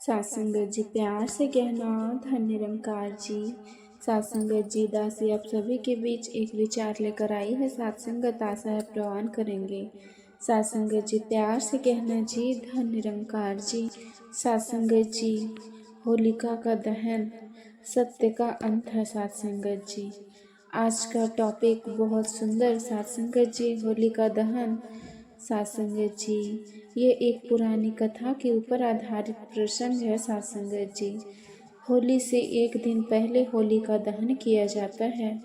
सासंगत जी प्यार से कहना धन निरंकार जी। सासंगत जी दासी आप सभी के बीच एक विचार लेकर आई है। सासंगत आशा है प्रवान करेंगे। सासंगत जी प्यार से कहना जी धन निरंकार जी। सासंगत जी होलिका का दहन सत्य का अंत है। सासंगत जी आज का टॉपिक बहुत सुंदर। सासंगत जी होलिका दहन। सासंगत जी ये एक पुरानी कथा के ऊपर आधारित प्रसंग है। सासंगत जी होली से एक दिन पहले होली का दहन किया जाता है,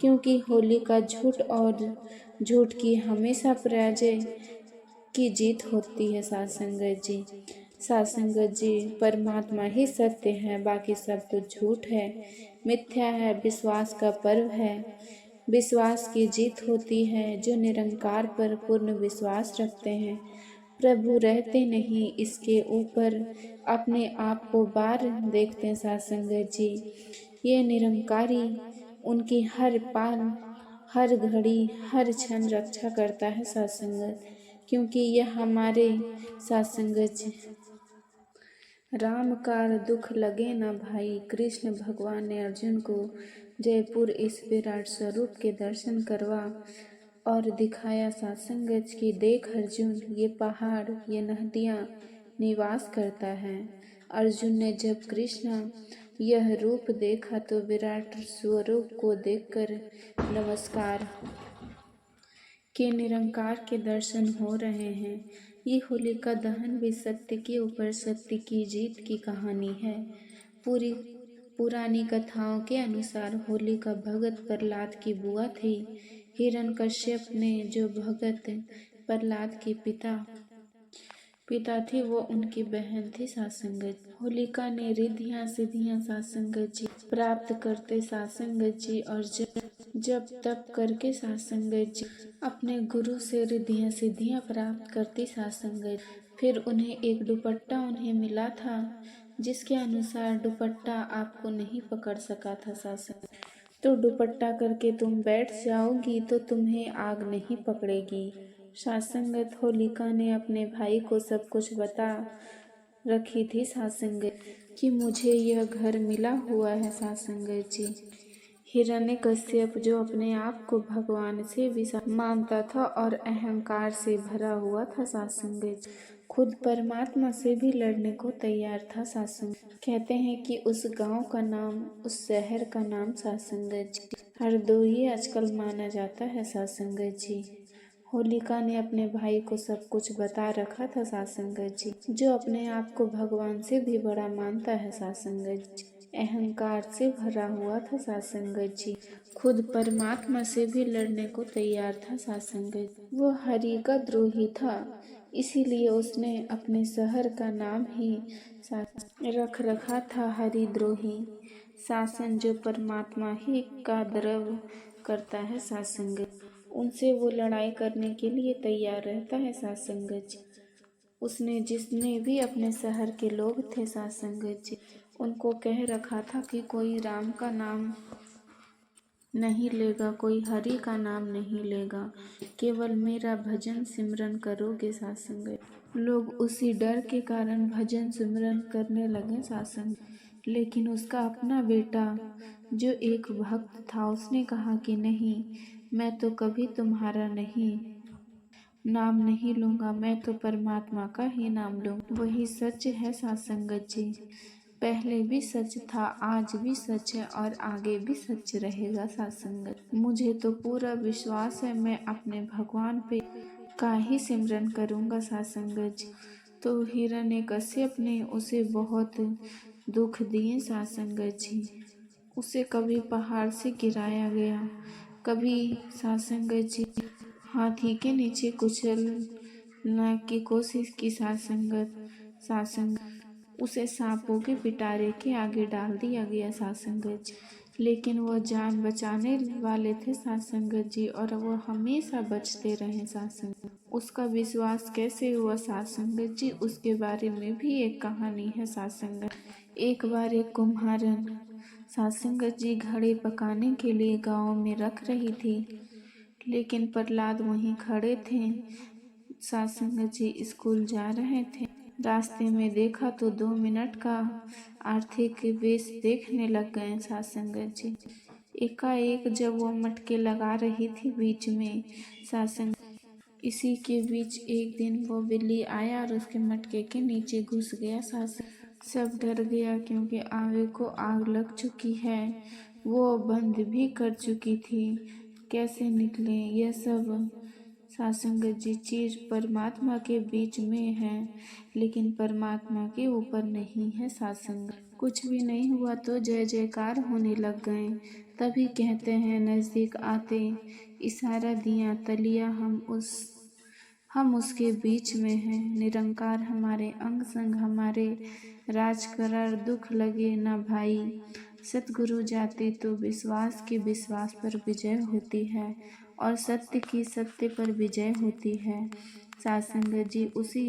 क्योंकि होली का झूठ और झूठ की हमेशा पराजय की जीत होती है। सासंगत जी सासंगत जी परमात्मा ही सत्य है, बाकी सब कुछ झूठ है, मिथ्या है, विश्वास का पर्व है। विश्वास की जीत होती है। जो निरंकार पर पूर्ण विश्वास रखते हैं, प्रभु रहते नहीं इसके ऊपर, अपने आप को बार देखते हैं। सासंगत जी ये निरंकारी उनकी हर पाल हर घड़ी हर क्षण रक्षा करता है। सासंगत क्योंकि यह हमारे सासंगत जी राम का दुख लगे न भाई। कृष्ण भगवान ने अर्जुन को जयपुर इस विराट स्वरूप के दर्शन करवा और दिखाया। सासंगत की देख अर्जुन, ये पहाड़ ये नदियाँ निवास करता है। अर्जुन ने जब कृष्ण यह रूप देखा तो विराट स्वरूप को देखकर नमस्कार के निरंकार के दर्शन हो रहे हैं। ये होलिका दहन भी सत्य के ऊपर सत्य की जीत की कहानी है। पुरानी कथाओं के अनुसार होलिका भगत प्रहलाद की बुआ थी। हिरण्यकश्यप ने जो भगत प्रहलाद के पिता थे वो उनकी बहन थी। सासंगत होलिका ने रिद्धियां सिद्धियां सासंगत जी प्राप्त करते। सासंगत जी और जब तप करके सासंगत जी अपने गुरु से रिद्धियां सिद्धियां प्राप्त करती। सासंगत फिर उन्हें एक दुपट्टा उन्हें मिला था, जिसके अनुसार दुपट्टा आपको नहीं पकड़ सका था। सासंगत तो दुपट्टा करके तुम बैठ जाओगी तो तुम्हें आग नहीं पकड़ेगी। सासंगत होलिका ने अपने भाई को सब कुछ बता रखी थी। सासंगत कि मुझे यह घर मिला हुआ है। सासंगत जी हिरण्यकश्यप जो अपने आप को भगवान से भी मानता था और अहंकार से भरा हुआ था। सासंगत खुद परमात्मा से भी लड़ने को तैयार था। सासंगत कहते हैं कि उस गांव का नाम उस शहर का नाम सासंगत जी हरदोई आजकल माना जाता है। सासंगत जी होलिका ने अपने भाई को सब कुछ बता रखा था। सासंगत जी जो अपने आप को भगवान से भी बड़ा मानता है। सासंगत जी अहंकार से भरा हुआ था। सासंगत जी खुद परमात्मा से भी लड़ने को तैयार था। सासंगत वो हरि का द्रोही था, इसीलिए उसने अपने शहर का नाम ही रख रखा था हरिद्रोही। शासन जो परमात्मा ही का द्रव करता है। सासंगत उनसे वो लड़ाई करने के लिए तैयार रहता है। सासंगत जी उसने जिसने भी अपने शहर के लोग थे सासंगत जी उनको कह रखा था कि कोई राम का नाम नहीं लेगा, कोई हरि का नाम नहीं लेगा, केवल मेरा भजन सिमरन करोगे। सासंगत लोग उसी डर के कारण भजन सिमरन करने लगे। सासंगत लेकिन उसका अपना बेटा जो एक भक्त था उसने कहा कि नहीं, मैं तो कभी तुम्हारा नाम नहीं लूंगा, मैं तो परमात्मा का ही नाम लूंगा। वही सच है। सासंगत जी पहले भी सच था, आज भी सच है और आगे भी सच रहेगा। सासंगत मुझे तो पूरा विश्वास है, मैं अपने भगवान पे का ही सिमरन करूंगा। सासंगत जी तो हिरण्यकश्यप ने उसे बहुत दुख दिए। सासंगत जी उसे कभी पहाड़ से गिराया गया, कभी सासंगत जी हाथी के नीचे कुचलने की कोशिश की। सासंगत उसे सांपों के पिटारे के आगे डाल दिया गया। सासंगत जी लेकिन वह जान बचाने वाले थे। सासंगत जी और वह हमेशा बचते रहे। सासंगत उसका विश्वास कैसे हुआ। सासंगत जी उसके बारे में भी एक कहानी है। सासंगत एक बार एक कुम्हारन सासंगत जी घड़े पकाने के लिए गांव में रख रही थी, लेकिन प्रहलाद वहीं खड़े थे। सासंगत जी स्कूल जा रहे थे। रास्ते में देखा तो 2 मिनट का आर्थिक वेश देखने लग गए सासंगत जी। एकाएक जब वो मटके लगा रही थी बीच में सासंग, इसी के बीच एक दिन वो बिल्ली आया और उसके मटके के नीचे घुस गया। सासंग सब डर गया क्योंकि आवे को आग लग चुकी है, वो बंद भी कर चुकी थी। कैसे निकले यह सब सासंगत जी चीज परमात्मा के बीच में है, लेकिन परमात्मा के ऊपर नहीं है। सासंग कुछ भी नहीं हुआ तो जय जयकार होने लग गए। तभी कहते हैं नजदीक आते इशारा दिया तलिया, हम उसके बीच में हैं। निरंकार हमारे अंग संग हमारे राज करार, दुख लगे ना भाई। सतगुरु जाते तो विश्वास के विश्वास पर विजय होती है और सत्य की सत्य पर विजय होती है। सासंगत जी उसी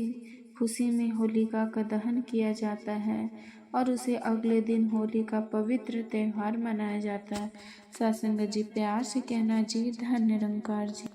खुशी में होलिका का दहन किया जाता है और उसे अगले दिन होली का पवित्र त्यौहार मनाया जाता है। सासंगत जी प्यार से कहना जी धन्य निरंकार जी।